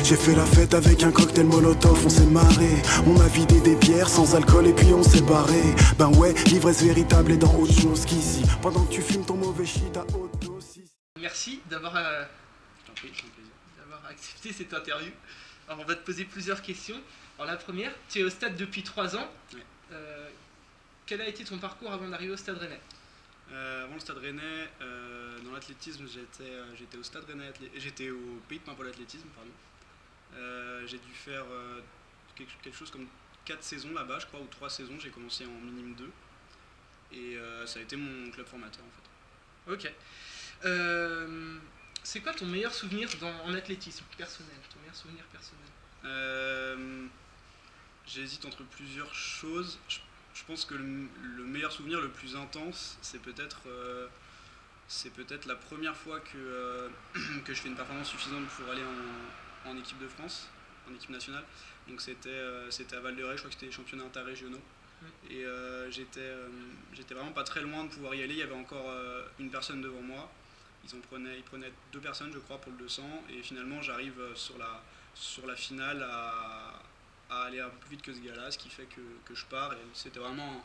J'ai fait la fête avec un cocktail molotov, on s'est marré. On a vidé des bières sans alcool et puis on s'est barré. Ben ouais, l'ivresse véritable est dans autre chose qu'ici. Pendant que tu fumes ton mauvais shit à haute dose. Merci d'avoir accepté cette interview. Alors on va te poser plusieurs questions. Alors la première, tu es au stade depuis 3 ans. Ouais. Quel a été ton parcours avant d'arriver au Stade Rennais? Avant le Stade Rennais, dans l'athlétisme, j'étais au Stade Rennais, j'étais au Pays de Paimpol l'athlétisme, pardon. J'ai dû faire quelque chose comme 4 saisons là-bas, je crois, ou 3 saisons. J'ai commencé en minime 2 et ça a été mon club formateur en fait. Ok. C'est quoi ton meilleur souvenir en athlétisme personnel? Ton meilleur souvenir personnel? J'hésite entre plusieurs choses. Je pense que le meilleur souvenir le plus intense, c'est peut-être la première fois que je fais une performance suffisante pour aller en équipe de France, en équipe nationale. Donc c'était à Val-de-Ré, je crois que c'était les championnats interrégionaux. Et j'étais vraiment pas très loin de pouvoir y aller. Il y avait encore une personne devant moi. Ils prenaient 2 personnes, je crois, pour le 200. Et finalement, j'arrive sur la finale à aller un peu plus vite que ce gars-là, ce qui fait que je pars. Et c'était vraiment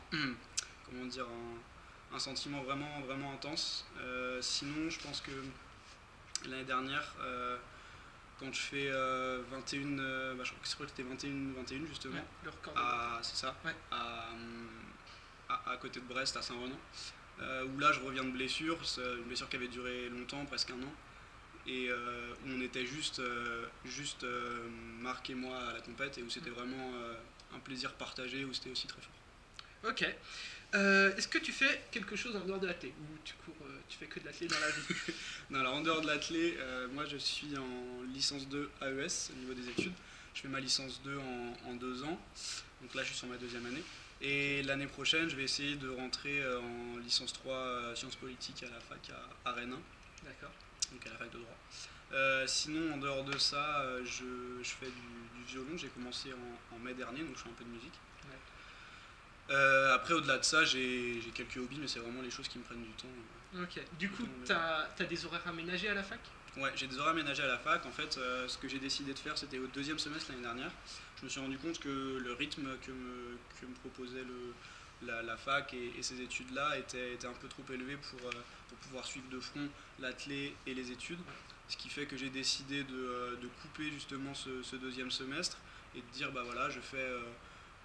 un sentiment vraiment, vraiment intense. Sinon, je pense que l'année dernière, quand je fais 21, je crois que c'était 21 justement. Ouais, le record. C'est ça. Ouais. À côté de Brest, à Saint-Renan. Où là je reviens de blessure, une blessure qui avait duré longtemps, presque 1 an, et où on était juste Marc et moi à la compète, et où c'était vraiment un plaisir partagé, où c'était aussi très fort. Ok. Est-ce que tu fais quelque chose en dehors de l'athlé, ou tu fais que de l'athlé dans la vie? Non, alors en dehors de l'athlé, moi je suis en licence 2 AES au niveau des études. Je fais ma licence 2 en 2 ans, donc là je suis sur ma 2e année. Et l'année prochaine, je vais essayer de rentrer en licence 3 sciences politiques à la fac à Rennes 1. D'accord. Donc à la fac de droit. Sinon, en dehors de ça, je fais du violon. J'ai commencé en mai dernier, donc je fais un peu de musique. Ouais. Après, au-delà de ça, j'ai quelques hobbies, mais c'est vraiment les choses qui me prennent du temps. Ok. Du coup, t'as des horaires aménagés à la fac? Ouais, j'ai des horaires aménagés à la fac. En fait, ce que j'ai décidé de faire, c'était au 2e semestre l'année dernière. Je me suis rendu compte que le rythme que me proposait la fac et ces études-là était un peu trop élevé pour pouvoir suivre de front l'athlé et les études. Ce qui fait que j'ai décidé de couper justement ce 2e semestre et de dire, bah voilà, je fais,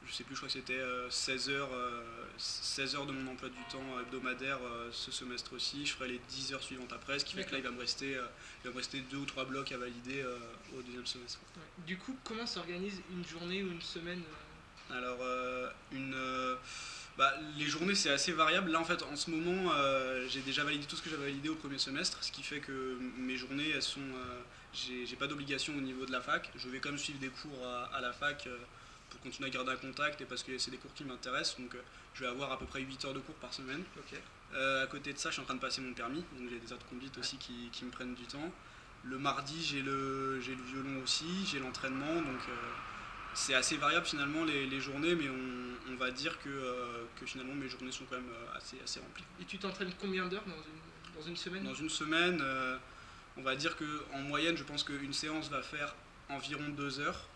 je sais plus, je crois que c'était 16 heures de mon emploi du temps hebdomadaire ce semestre-ci. Je ferai les 10 heures suivantes après, ce qui fait que là il va me rester 2 ou 3 blocs à valider au 2e semestre. Ouais. Du coup, comment s'organise une journée ou une semaine? Alors, les journées c'est assez variable. Là en fait en ce moment j'ai déjà validé tout ce que j'avais validé au 1er semestre, ce qui fait que mes journées elles sont, j'ai pas d'obligation au niveau de la fac. Je vais quand même suivre des cours à la fac pour continuer à garder un contact et parce que c'est des cours qui m'intéressent, donc je vais avoir à peu près 8 heures de cours par semaine. Okay. À côté de ça, je suis en train de passer mon permis, donc j'ai des heures de conduite aussi qui me prennent du temps. Le mardi, j'ai le violon aussi, j'ai l'entraînement, donc c'est assez variable finalement les journées, mais on va dire que finalement mes journées sont quand même assez remplies. Et tu t'entraînes combien d'heures dans une semaine? Dans une semaine, on va dire qu'en moyenne, je pense qu'une séance va faire environ 2 heures.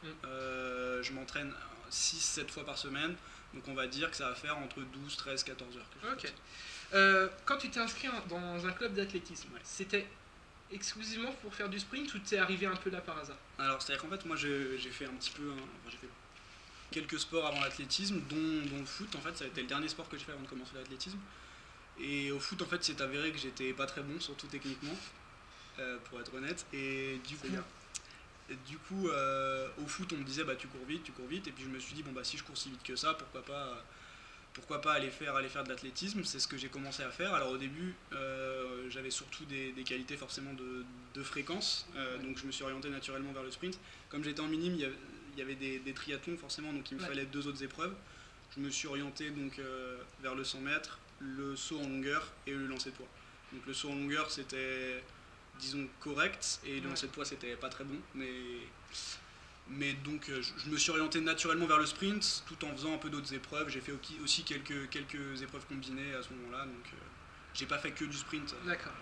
Je m'entraîne 6-7 fois par semaine, donc on va dire que ça va faire entre 12, 13, 14 heures. Ok. Quand tu t'es inscrit dans un club d'athlétisme, ouais, c'était exclusivement pour faire du sprint ou t'es arrivé un peu là par hasard? Alors c'est-à-dire qu'en fait moi j'ai fait un petit peu, j'ai fait quelques sports avant l'athlétisme, dont le foot. En fait ça a été le dernier sport que j'ai fait avant de commencer l'athlétisme. Et au foot en fait c'est avéré que j'étais pas très bon, surtout techniquement, pour être honnête. Et du coup au foot on me disait bah tu cours vite, et puis je me suis dit bon bah si je cours si vite que ça, pourquoi pas aller faire de l'athlétisme. C'est ce que j'ai commencé à faire. Alors au début j'avais surtout des qualités forcément de fréquence, donc je me suis orienté naturellement vers le sprint. Comme j'étais en minime, il y avait des triathlons forcément, donc il me fallait 2 autres épreuves. Je me suis orienté donc vers le 100 mètres, le saut en longueur et le lancer de poids. Donc le saut en longueur c'était disons correct, et le lancer de poids c'était pas très bon, mais donc je me suis orienté naturellement vers le sprint tout en faisant un peu d'autres épreuves. J'ai fait aussi quelques épreuves combinées à ce moment-là, donc j'ai pas fait que du sprint. D'accord.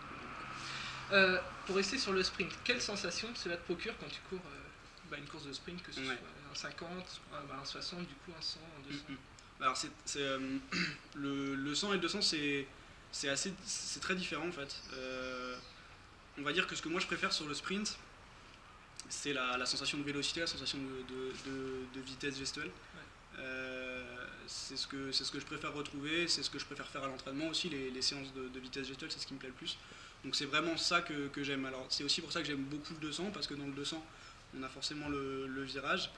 Pour rester sur le sprint, quelle sensation cela te procure quand tu cours une course de sprint, que ce Ouais. soit un 50, un 60, du coup un 100, un 200. Alors le 100 et le 200 c'est très différent en fait. On va dire que ce que moi je préfère sur le sprint, c'est la sensation de vélocité, la sensation de vitesse gestuelle. C'est ce que je préfère retrouver, c'est ce que je préfère faire à l'entraînement aussi, les séances de vitesse gestuelle, c'est ce qui me plaît le plus. Donc c'est vraiment ça que j'aime. Alors c'est aussi pour ça que j'aime beaucoup le 200, parce que dans le 200, on a forcément le virage,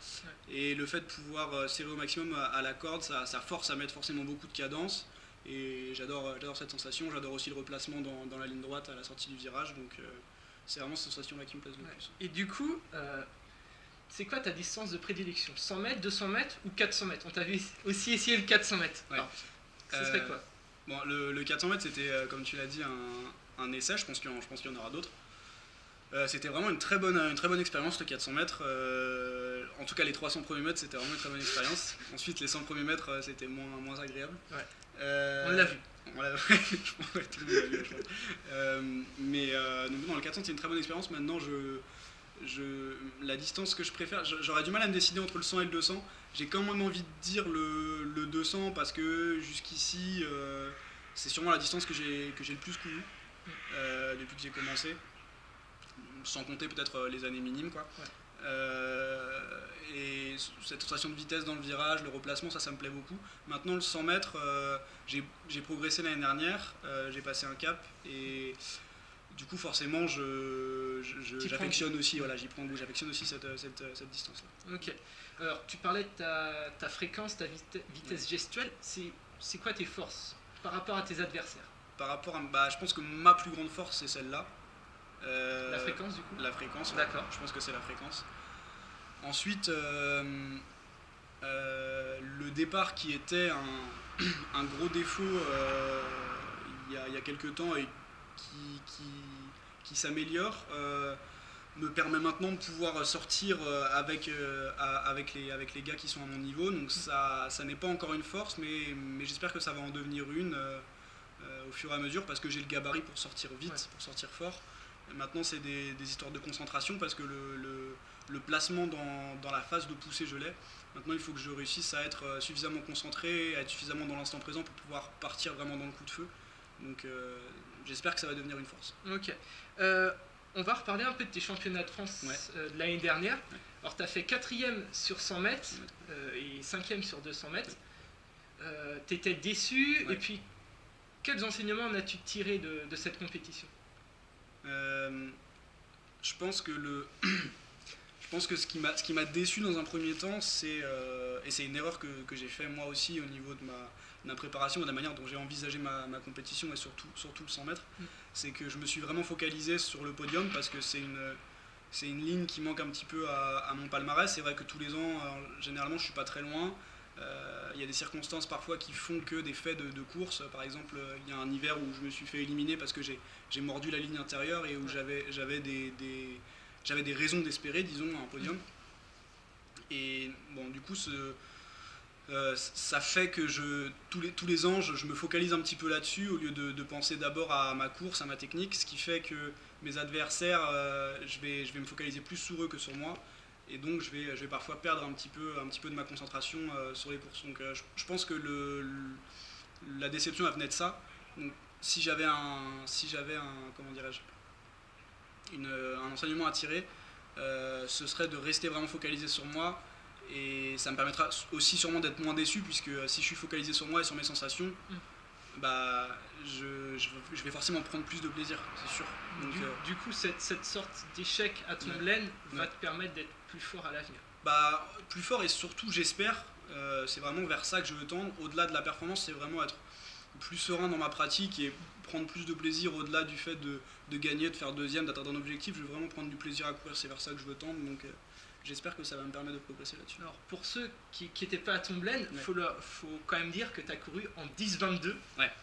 et le fait de pouvoir serrer au maximum à la corde, ça force à mettre forcément beaucoup de cadence, et j'adore cette sensation. J'adore aussi le replacement dans la ligne droite à la sortie du virage, donc c'est vraiment cette sensation-là qui me plaise le plus. Et du coup, c'est quoi ta distance de prédilection? 100 mètres, 200 mètres ou 400 mètres? On t'avait aussi essayé le 400 mètres. Ouais. Alors, ce serait quoi? Bon, le 400 mètres, c'était, comme tu l'as dit, un essai. Je pense qu'il y en aura d'autres. C'était vraiment une très bonne expérience, le 400 mètres. En tout cas, les 300 premiers mètres, c'était vraiment une très bonne expérience. Ensuite, les 100 premiers mètres, c'était moins agréable. Ouais. On l'a vu. Je pense que tout le monde l'a vu, je pense. Donc, non, le 400, c'est une très bonne expérience. Maintenant, la distance que je préfère, j'aurais du mal à me décider entre le 100 et le 200. J'ai quand même envie de dire le 200, parce que jusqu'ici, c'est sûrement la distance que j'ai le plus couru depuis que j'ai commencé, sans compter peut-être les années minimes, quoi. Ouais. Et cette sensation de vitesse dans le virage, le replacement, ça me plaît beaucoup. Maintenant, le 100 mètres, j'ai progressé l'année dernière, j'ai passé un cap, et du coup forcément j'affectionne aussi, voilà, j'y prends goût, j'affectionne aussi cette distance-là. Ok. Alors, tu parlais de ta fréquence, ta vitesse gestuelle. C'est quoi tes forces par rapport à tes adversaires? Par rapport à, je pense que ma plus grande force, c'est celle-là. La fréquence, du coup? La fréquence, ouais. D'accord. Je pense que c'est la fréquence. Ensuite, le départ, qui était un gros défaut il y a quelques temps, et qui s'améliore, me permet maintenant de pouvoir sortir avec les gars qui sont à mon niveau. Donc ça n'est pas encore une force, mais j'espère que ça va en devenir une au fur et à mesure, parce que j'ai le gabarit pour sortir vite, pour sortir fort. Et maintenant, c'est des histoires de concentration, parce que le placement dans la phase de poussée, je l'ai. Maintenant, il faut que je réussisse à être suffisamment concentré, à être suffisamment dans l'instant présent pour pouvoir partir vraiment dans le coup de feu. Donc j'espère que ça va devenir une force. Ok. On va reparler un peu de tes championnats de France de l'année dernière. Ouais. Alors, tu as fait 4e sur 100 mètres et 5e sur 200 mètres. Tu étais déçu, et puis quels enseignements en as-tu tiré de cette compétition? Je pense que ce qui m'a déçu dans un premier temps, et c'est une erreur que j'ai fait moi aussi au niveau de ma préparation, de la manière dont j'ai envisagé ma compétition, et surtout le 100 mètres, c'est que je me suis vraiment focalisé sur le podium, parce que c'est une ligne qui manque un petit peu à mon palmarès. C'est vrai que tous les ans, généralement, je suis pas très loin. Il y a des circonstances parfois qui font que des faits de course. Par exemple, il y a un hiver où je me suis fait éliminer parce que j'ai mordu la ligne intérieure, et où j'avais des raisons d'espérer, disons, un podium. Et bon, du coup, ça fait que tous les ans, je me focalise un petit peu là-dessus, au lieu de penser d'abord à ma course, à ma technique, ce qui fait que mes adversaires, je vais me focaliser plus sur eux que sur moi. Et donc je vais parfois perdre un petit peu de ma concentration sur les courses. Donc je pense que la déception, elle venait de ça. Donc, si j'avais comment dirais-je, un enseignement à tirer, ce serait de rester vraiment focalisé sur moi, et ça me permettra aussi sûrement d'être moins déçu, puisque si je suis focalisé sur moi et sur mes sensations, bah je vais forcément prendre plus de plaisir, c'est sûr. Donc, du coup, cette sorte d'échec à Tomblaine va te permettre d'être plus fort à l'avenir. Bah, plus fort, et surtout, j'espère, c'est vraiment vers ça que je veux tendre. Au-delà de la performance, c'est vraiment être plus serein dans ma pratique, et prendre plus de plaisir au-delà du fait de gagner, de faire deuxième, d'atteindre un objectif. Je veux vraiment prendre du plaisir à courir, c'est vers ça que je veux tendre. Donc j'espère que ça va me permettre de progresser là-dessus. Alors, pour ceux qui n'étaient pas à Tomblaine, faut quand même dire que tu as couru en 10-22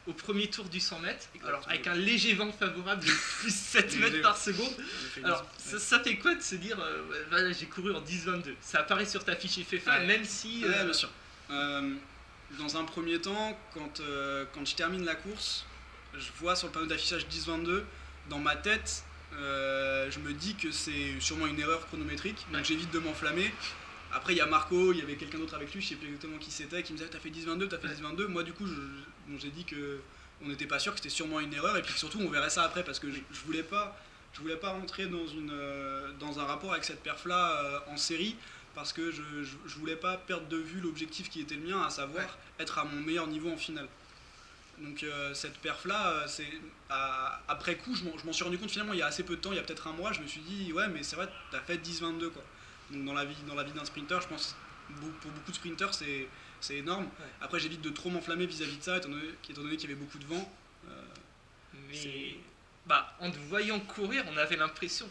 au premier tour du 100 mètres, alors avec un léger vent favorable de plus 7 mètres par seconde. Alors, ça fait quoi de se dire voilà, j'ai couru en 10-22? Ça apparaît sur ta fiche FFA, même si. Bien sûr. Dans un premier temps, quand je termine la course, je vois sur le panneau d'affichage 10-22. Dans ma tête, je me dis que c'est sûrement une erreur chronométrique, donc Ouais. j'évite de m'enflammer. Après, il y a Marco, il y avait quelqu'un d'autre avec lui, je sais plus exactement qui c'était, qui me disait t'as fait 10-22, t'as fait Ouais. 10-22. Moi, du coup, j'ai dit que on n'était pas sûr, que c'était sûrement une erreur, et puis surtout, on verrait ça après, parce que je voulais pas rentrer dans un rapport avec cette perf-là en série, parce que je voulais pas perdre de vue l'objectif qui était le mien, à savoir être à mon meilleur niveau en finale. Donc cette perf là, après coup, je m'en suis rendu compte finalement il y a assez peu de temps, il y a peut-être un mois, je me suis dit ouais mais c'est vrai, t'as fait 10-22 quoi. Donc dans la vie d'un sprinter, je pense pour beaucoup de sprinters c'est énorme. Ouais. Après j'évite de trop m'enflammer vis-à-vis de ça, étant donné qu'il y avait beaucoup de vent. Mais en te voyant courir, on avait l'impression.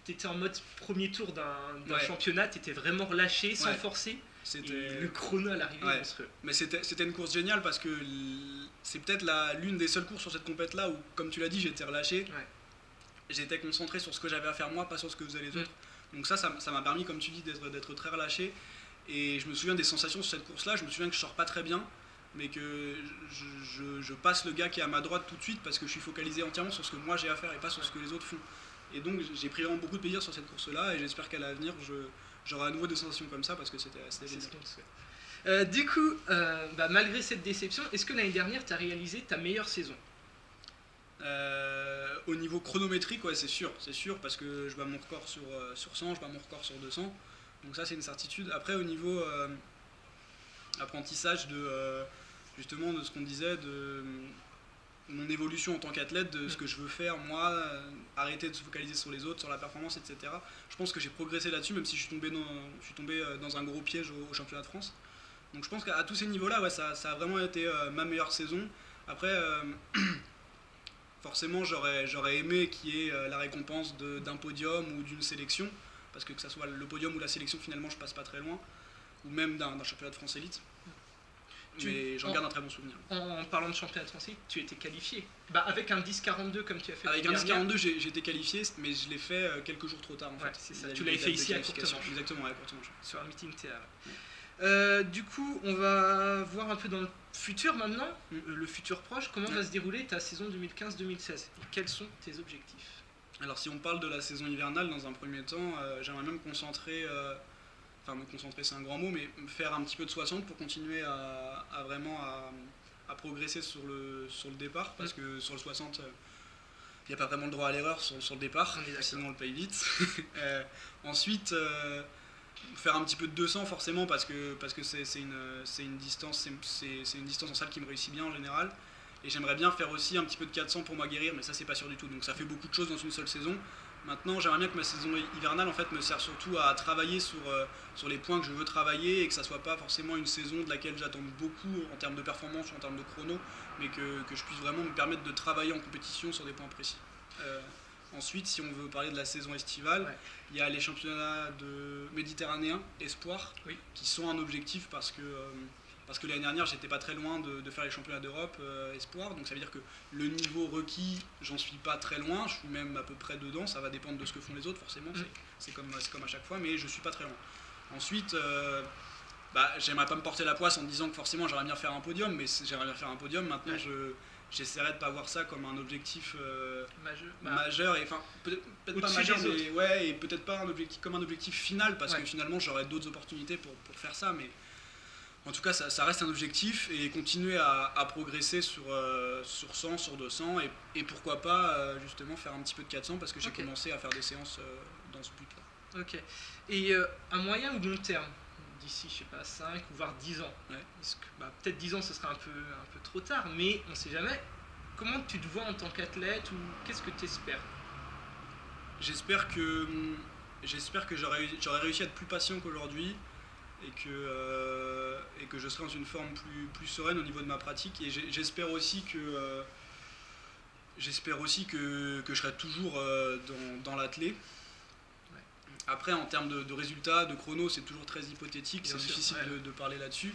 T'étais en mode premier tour d'un Ouais. championnat, t'étais vraiment relâché, sans Ouais. forcer. C'était Et le chrono à l'arrivée, Ouais. monstrueux. Mais c'était une course géniale parce que c'est peut-être l'une des seules courses sur cette compète là où, comme tu l'as dit, j'étais relâché. Ouais. J'étais concentré sur ce que j'avais à faire moi, pas sur ce que faisaient les autres. Donc ça m'a permis, comme tu dis, d'être très relâché. Et je me souviens des sensations sur cette course là, je me souviens que je sors pas très bien, mais que je passe le gars qui est à ma droite tout de suite parce que je suis focalisé entièrement sur ce que moi j'ai à faire et pas sur ce que les autres font. Et donc j'ai pris vraiment beaucoup de plaisir sur cette course là et j'espère qu'à l'avenir j'aurai à nouveau des sensations comme ça parce que c'était C'est génial. ce qu'on te souhaite. Du coup, malgré cette déception, est-ce que l'année dernière, tu as réalisé ta meilleure saison? Au niveau chronométrique, ouais, c'est sûr, parce que je bats mon record sur 100, je bats mon record sur 200, donc ça c'est une certitude. Après, au niveau apprentissage justement de ce qu'on disait, de mon évolution en tant qu'athlète, de ce que je veux faire, moi, arrêter de se focaliser sur les autres, sur la performance, etc. Je pense que j'ai progressé là-dessus, même si je suis tombé dans un gros piège au championnat de France. Donc je pense qu'à tous ces niveaux-là, ouais, ça a vraiment été ma meilleure saison. Après, forcément, j'aurais aimé qu'il y ait la récompense d'un podium ou d'une sélection, parce que ça soit le podium ou la sélection, finalement, je passe pas très loin, ou même d'un championnat de France élite. Mais j'en garde un très bon souvenir. En parlant de championnat de France, tu étais qualifié. Avec un 10-42 comme tu as fait. Avec un 10-42, j'ai été qualifié, mais je l'ai fait quelques jours trop tard en fait. C'est ça. Tu l'avais fait ici à Courtemanche. Exactement, à Courtemanche. Sur un meeting TA. Du coup, on va voir un peu dans le futur maintenant, le futur proche. Comment va se dérouler ta saison 2015-2016 et quels sont tes objectifs? Alors, si on parle de la saison hivernale dans un premier temps, j'aimerais même me concentrer. Me concentrer, c'est un grand mot, mais faire un petit peu de 60 pour continuer à vraiment à progresser sur le départ, parce que sur le 60, il n'y a pas vraiment le droit à l'erreur sur le départ, sinon on le paye vite. Ensuite, faire un petit peu de 200 forcément, parce que c'est une distance en salle qui me réussit bien en général. Et j'aimerais bien faire aussi un petit peu de 400 pour m'aguerrir, mais ça c'est pas sûr du tout, donc ça fait beaucoup de choses dans une seule saison. Maintenant, j'aimerais bien que ma saison hivernale en fait me serve surtout à travailler sur les points que je veux travailler et que ça soit pas forcément une saison de laquelle j'attends beaucoup en termes de performance ou en termes de chrono, mais que je puisse vraiment me permettre de travailler en compétition sur des points précis. Ensuite, si on veut parler de la saison estivale, il y a les championnats méditerranéens Espoir qui sont un objectif parce que l'année dernière j'étais pas très loin de faire les championnats d'Europe Espoir, donc ça veut dire que le niveau requis, j'en suis pas très loin, je suis même à peu près dedans, ça va dépendre de ce que font les autres forcément, c'est comme à chaque fois, mais je suis pas très loin. Ensuite, j'aimerais pas me porter la poisse en disant que forcément j'aimerais bien faire un podium, mais j'aimerais bien faire un podium, maintenant j'essaierai de pas voir ça comme un objectif majeur, et enfin peut-être pas majeur, mais ouais, et peut-être pas comme un objectif final, parce que finalement j'aurai d'autres opportunités pour faire ça, mais en tout cas ça reste un objectif, et continuer à progresser sur 100, sur 200, et pourquoi pas justement faire un petit peu de 400, parce que j'ai commencé à faire des séances dans ce but-là. Ok. Et à moyen ou long terme, d'ici je sais pas 5 ou voire 10 ans, peut-être 10 ans ce serait un peu trop tard, mais on sait jamais, comment tu te vois en tant qu'athlète, ou qu'est-ce que tu espères? J'espère que j'aurais réussi à être plus patient qu'aujourd'hui, et que je serai dans une forme plus sereine au niveau de ma pratique, et j'espère aussi que je serai toujours dans l'athlé. Après, en termes de résultats, de chrono, c'est toujours très hypothétique, c'est difficile de parler là-dessus.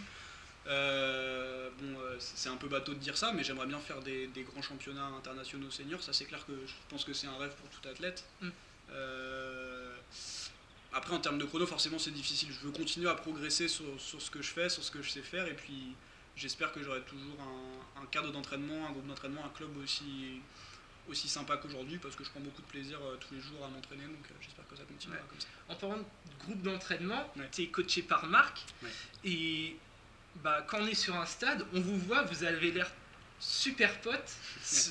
C'est un peu bateau de dire ça, mais j'aimerais bien faire des grands championnats internationaux seniors, ça c'est clair que je pense que c'est un rêve pour tout athlète. Après, en termes de chrono, forcément c'est difficile, je veux continuer à progresser sur ce que je fais, sur ce que je sais faire, et puis j'espère que j'aurai toujours un cadre d'entraînement, un groupe d'entraînement, un club aussi sympa qu'aujourd'hui parce que je prends beaucoup de plaisir tous les jours à m'entraîner, donc j'espère que ça continuera comme ça. En parlant de groupe d'entraînement, Ouais. tu es coaché par Marc, Ouais. et quand on est sur un stade, on vous voit, vous avez l'air super potes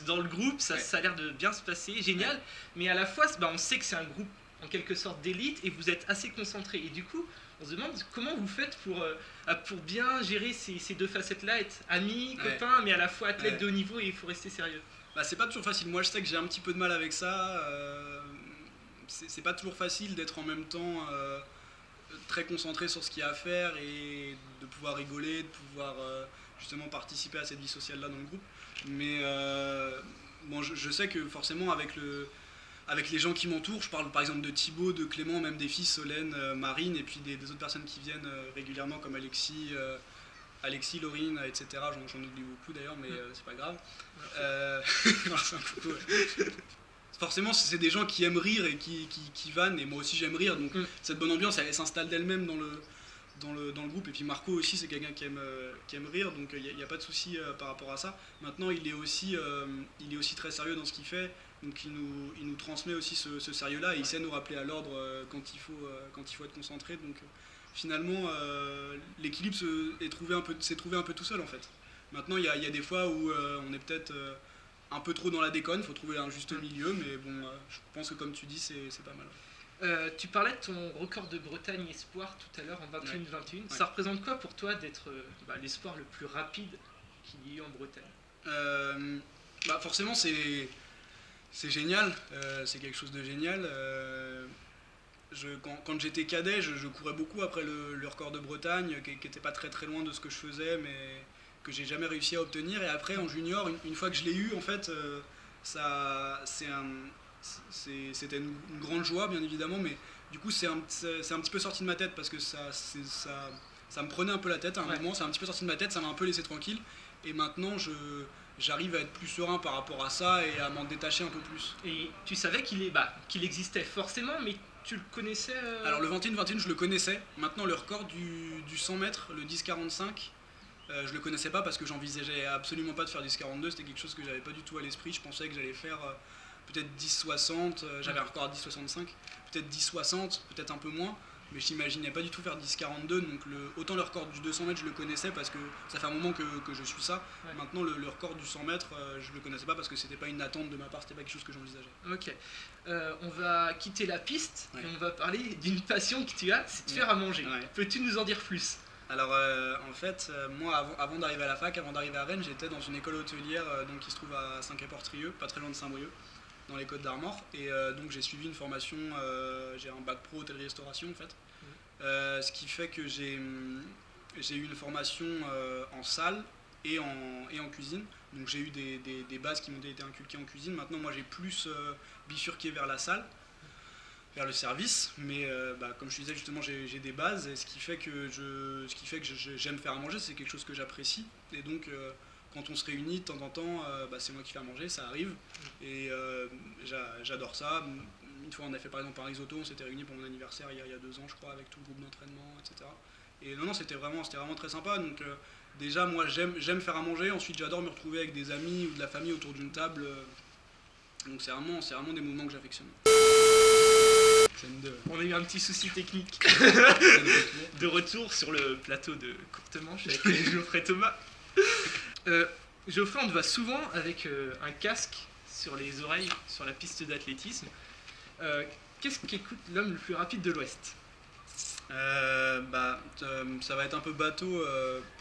dans le groupe, ça a l'air de bien se passer, génial, mais à la fois on sait que c'est un groupe en quelque sorte d'élite et vous êtes assez concentrés, et du coup on se demande comment vous faites pour bien gérer ces deux facettes-là, être amis, copains, mais à la fois athlètes de haut niveau, et il faut rester sérieux. C'est pas toujours facile, moi je sais que j'ai un petit peu de mal avec ça, c'est pas toujours facile d'être en même temps très concentré sur ce qu'il y a à faire et de pouvoir rigoler, de pouvoir justement participer à cette vie sociale là dans le groupe, mais je sais que forcément avec les gens qui m'entourent, je parle par exemple de Thibaut, de Clément, même des filles, Solène, Marine, et puis des autres personnes qui viennent régulièrement comme Alexis, Laurine, etc. J'en oublie beaucoup d'ailleurs, mais c'est pas grave. Non, c'est un coucou, ouais. Forcément, c'est des gens qui aiment rire et qui vannent, et moi aussi j'aime rire, donc cette bonne ambiance elle s'installe d'elle-même dans le groupe. Et puis Marco aussi, c'est quelqu'un qui aime rire, donc il n'y a pas de souci par rapport à ça. Maintenant, il est aussi très sérieux dans ce qu'il fait, donc il nous transmet aussi ce sérieux-là, et il sait nous rappeler à l'ordre quand il faut être concentré. Donc finalement, l'équilibre s'est trouvé un peu tout seul en fait. Maintenant, il y a des fois où on est peut-être un peu trop dans la déconne, il faut trouver un juste milieu, mais bon, je pense que comme tu dis, c'est pas mal. Tu parlais de ton record de Bretagne espoir tout à l'heure en 21-21. Ouais. Ça représente quoi pour toi d'être l'espoir le plus rapide qu'il y ait eu en Bretagne? Forcément, c'est génial, c'est quelque chose de génial. Quand j'étais cadet, je courais beaucoup après le record de Bretagne, qui n'était pas très très loin de ce que je faisais, mais que j'ai jamais réussi à obtenir. Et après, en junior, une fois que je l'ai eu, en fait, c'était une grande joie, bien évidemment, mais du coup, c'est un petit peu sorti de ma tête parce que ça me prenait un peu la tête à un moment, c'est un petit peu sorti de ma tête, ça m'a un peu laissé tranquille. Et maintenant, j'arrive à être plus serein par rapport à ça et à m'en détacher un peu plus. Et tu savais qu'il existait forcément, mais tu le connaissais Alors le 21-21, je le connaissais. Maintenant, le record du 100 mètres, le 10-45, je le connaissais pas parce que j'envisageais absolument pas de faire 10-42, c'était quelque chose que j'avais pas du tout à l'esprit. Je pensais que j'allais faire peut-être 10-60, j'avais un record à 10-65, peut-être 10-60, peut-être un peu moins, mais je n'imaginais pas du tout faire 10-42, donc autant le record du 200 mètres je le connaissais parce que ça fait un moment que je suis ça. Ouais. Maintenant le record du 100 mètres je le connaissais pas parce que c'était pas une attente de ma part, c'était pas quelque chose que j'envisageais. Ok, on va quitter la piste et on va parler d'une passion que tu as, c'est de faire à manger. Peux-tu nous en dire plus? Alors en fait, moi avant d'arriver à la fac, avant d'arriver à Rennes, j'étais dans une école hôtelière donc, qui se trouve à Saint-Quay-Portrieux, pas très loin de Saint-Brieuc, dans les Côtes d'Armor, et donc j'ai suivi une formation, j'ai un bac pro hôtellerie-restauration en fait, ce qui fait que j'ai eu une formation en salle et en cuisine, donc j'ai eu des bases qui m'ont été inculquées en cuisine. Maintenant moi j'ai plus bifurqué vers la salle, vers le service, mais comme je disais justement j'ai des bases, et ce qui fait que j'aime faire à manger, c'est quelque chose que j'apprécie, et donc quand on se réunit de temps en temps, c'est moi qui fais à manger, ça arrive, et j'adore ça. Une fois on a fait par exemple un risotto, on s'était réunis pour mon anniversaire il y a 2 ans je crois, avec tout le groupe d'entraînement, etc. Et non, c'était vraiment très sympa, donc déjà moi j'aime faire à manger, ensuite j'adore me retrouver avec des amis ou de la famille autour d'une table, donc c'est vraiment des moments que j'affectionne. On a eu un petit souci technique de retour sur le plateau de Courtemanche avec Geoffrey Thomas. Geoffrey, on te voit souvent avec un casque sur les oreilles sur la piste d'athlétisme. Qu'est-ce qu'écoute l'homme le plus rapide de l'Ouest? Ça va être un peu bateau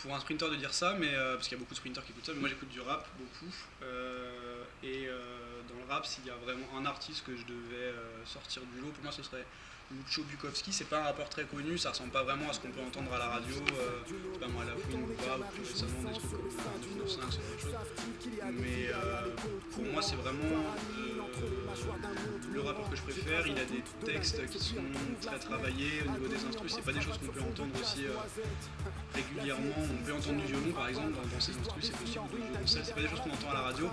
pour un sprinter de dire ça, mais parce qu'il y a beaucoup de sprinters qui écoutent ça, mais moi j'écoute du rap beaucoup, et dans le rap, s'il y a vraiment un artiste que je devais sortir du lot, pour moi ce serait Lucho Bukowski. C'est pas un rappeur très connu, ça ressemble pas vraiment à ce qu'on peut entendre à la radio, pas moi à la Fouine ou pas, ou plus récemment des trucs comme 995, ce genre de choses. Mais pour moi c'est vraiment le rappeur que je préfère. Il a des textes qui sont très travaillés au niveau des instrus, c'est pas des choses qu'on peut entendre aussi régulièrement. On peut entendre du violon par exemple dans ces instrus, c'est possible, ou du violoncelle, c'est pas des choses qu'on entend à la radio.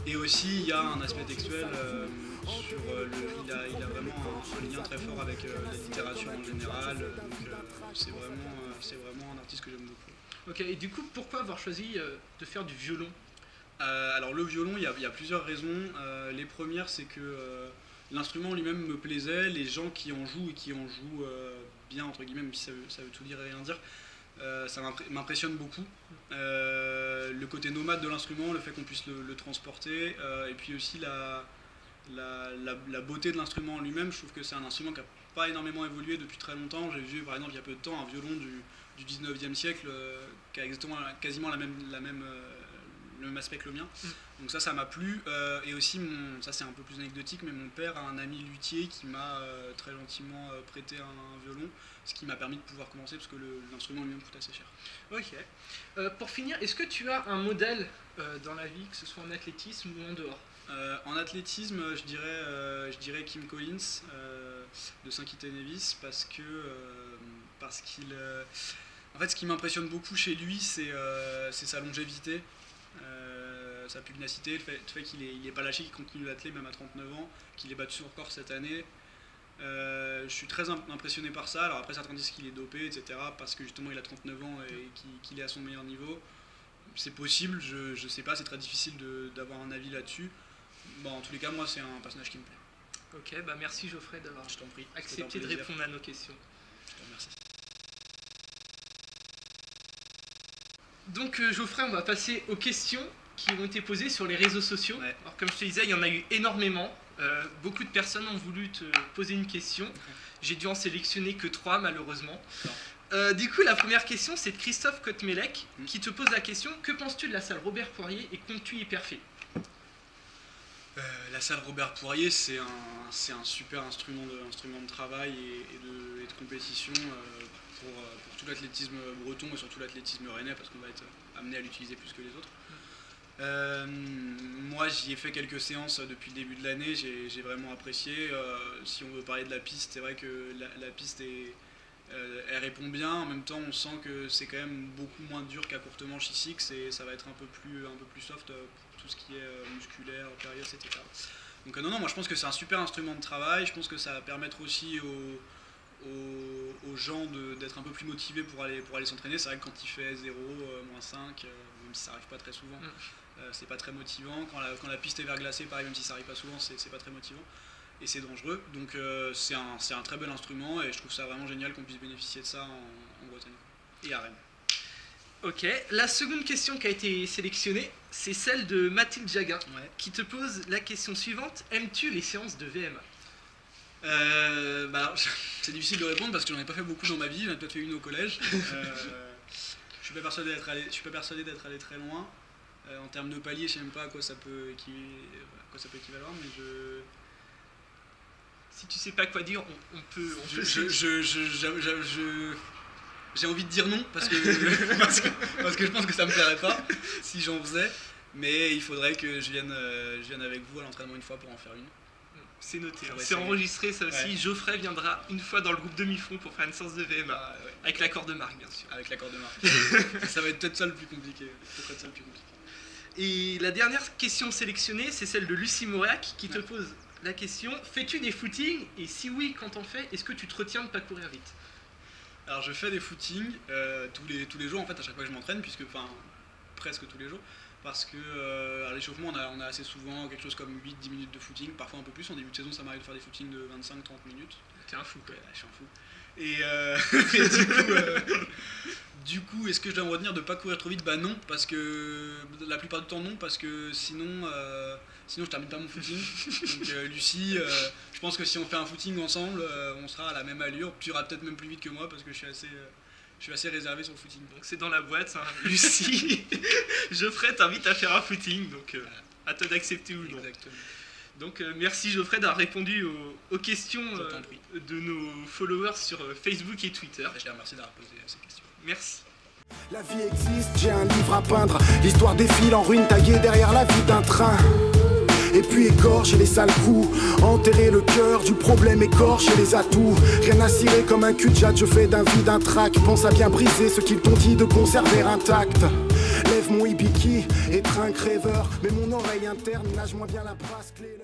Et aussi il y a un aspect textuel il a vraiment un lien très fort avec la littérature en général, donc c'est vraiment un artiste que j'aime beaucoup. Ok, et du coup pourquoi avoir choisi de faire du violon? Alors le violon, il y a plusieurs raisons. Les premières, c'est que l'instrument lui-même me plaisait, les gens qui en jouent et qui en jouent bien, entre guillemets, même si ça veut tout dire et rien dire, ça m'impressionne beaucoup. Le côté nomade de l'instrument, le fait qu'on puisse le transporter, et puis aussi la beauté de l'instrument en lui-même. Je trouve que c'est un instrument qui n'a pas énormément évolué depuis très longtemps. J'ai vu par exemple il y a peu de temps un violon du 19e siècle qui a quasiment le même aspect que le mien. Donc ça m'a plu. Et aussi, ça c'est un peu plus anecdotique, mais mon père a un ami luthier qui m'a très gentiment prêté un violon, ce qui m'a permis de pouvoir commencer parce que l'instrument lui-même coûte assez cher. Ok. Pour finir, est-ce que tu as un modèle dans la vie, que ce soit en athlétisme ou en dehors? En athlétisme, je dirais Kim Collins de Saint-Kitts-et-Nevis parce qu'il en fait, ce qui m'impressionne beaucoup chez lui, c'est sa longévité, sa pugnacité, le fait qu'il n'ait pas lâché, qu'il continue d'atteler même à 39 ans, qu'il ait battu son record cette année. Je suis très impressionné par ça. Alors après, certains disent qu'il est dopé, etc. parce que justement il a 39 ans et qu'il est à son meilleur niveau. C'est possible, je sais pas, c'est très difficile d'avoir un avis là-dessus. Bon, en tous les cas, moi, c'est un personnage qui me plaît. Ok, bah merci Geoffrey d'avoir accepté de répondre à nos questions. Je te remercie. Donc Geoffrey, on va passer aux questions qui ont été posées sur les réseaux sociaux. Ouais. Alors comme je te disais, il y en a eu énormément. Beaucoup de personnes ont voulu te poser une question. J'ai dû en sélectionner que 3 malheureusement. Du coup, la première question, c'est de Christophe Kotmelek qui te pose la question: que penses-tu de la salle Robert Poirier et comptes-tu y perfer? La salle Robert Poirier, c'est un super instrument de travail et de compétition pour tout l'athlétisme breton et surtout l'athlétisme rennais, parce qu'on va être amené à l'utiliser plus que les autres. Moi, j'y ai fait quelques séances depuis le début de l'année, j'ai vraiment apprécié. Si on veut parler de la piste, c'est vrai que la piste elle répond bien. En même temps, on sent que c'est quand même beaucoup moins dur qu'à courte manche ici, et ça va être un peu plus soft pour tout ce qui est musculaire, période, etc. Donc non, moi je pense que c'est un super instrument de travail. Je pense que ça va permettre aussi aux gens d'être un peu plus motivés pour aller s'entraîner. C'est vrai que quand il fait 0, -5, même si ça n'arrive pas très souvent, c'est pas très motivant. Quand la piste est verglacée, pareil, même si ça n'arrive pas souvent, c'est pas très motivant. Et c'est dangereux. Donc c'est un très bel instrument et je trouve ça vraiment génial qu'on puisse bénéficier de ça en Bretagne et à Rennes. Ok, la seconde question qui a été sélectionnée, c'est celle de Mathilde Jaguin, qui te pose la question suivante: aimes-tu les séances de VMA? Alors, c'est difficile de répondre parce que j'en ai pas fait beaucoup dans ma vie, j'en ai peut-être fait une au collège. Je suis pas persuadé d'être allé très loin. En termes de palier, je sais même pas à quoi ça peut équivaloir, mais Si tu sais pas quoi dire, on peut j'ai envie de dire non parce que je pense que ça me plairait pas si j'en faisais, mais il faudrait que je vienne avec vous à l'entraînement une fois pour en faire une. C'est noté, c'est enregistré ça aussi. Ouais. Geoffrey viendra une fois dans le groupe demi-fond pour faire une séance de VMA, avec l'accord de Marc bien sûr. Avec l'accord de Marc. Ça va être peut-être ça le plus compliqué. Et la dernière question sélectionnée, c'est celle de Lucie Mauriac qui te pose la question: fais-tu des footings? Et si oui, quand t'en fais, est-ce que tu te retiens de pas courir vite? Alors je fais des footings tous les jours en fait, à chaque fois que je m'entraîne, presque tous les jours, parce que à l'échauffement on a assez souvent quelque chose comme 8-10 minutes de footing, parfois un peu plus. En début de saison ça m'arrive de faire des footings de 25-30 minutes. T'es un fou quoi. Je suis un fou. Et du coup, est-ce que je dois me retenir de pas courir trop vite? Bah non, parce que la plupart du temps non, parce que sinon je termine pas mon footing. Donc Lucie, je pense que si on fait un footing ensemble, on sera à la même allure. Tu iras peut-être même plus vite que moi parce que je suis assez réservé sur le footing. Donc c'est dans la boîte, hein. Lucie, Geoffrey t'invite à faire un footing, donc à toi d'accepter ou non. Exactement. Donc merci Geoffrey d'avoir répondu aux questions de nos followers sur Facebook et Twitter. Je les remercie d'avoir posé ces questions. Merci. La vie existe, j'ai un livre à peindre. L'histoire défile en ruine taillée derrière la vue d'un train. Et puis égorger les sales coups, enterrer le cœur du problème, écorcher les atouts. Rien à cirer comme un cul-de-jatte, je fais d'un vide un trac. Pense à bien briser ce qu'ils t'ont dit de conserver intact. Lève mon ibiki et trinque rêveur, mais mon oreille interne nage moins bien la brasse clé.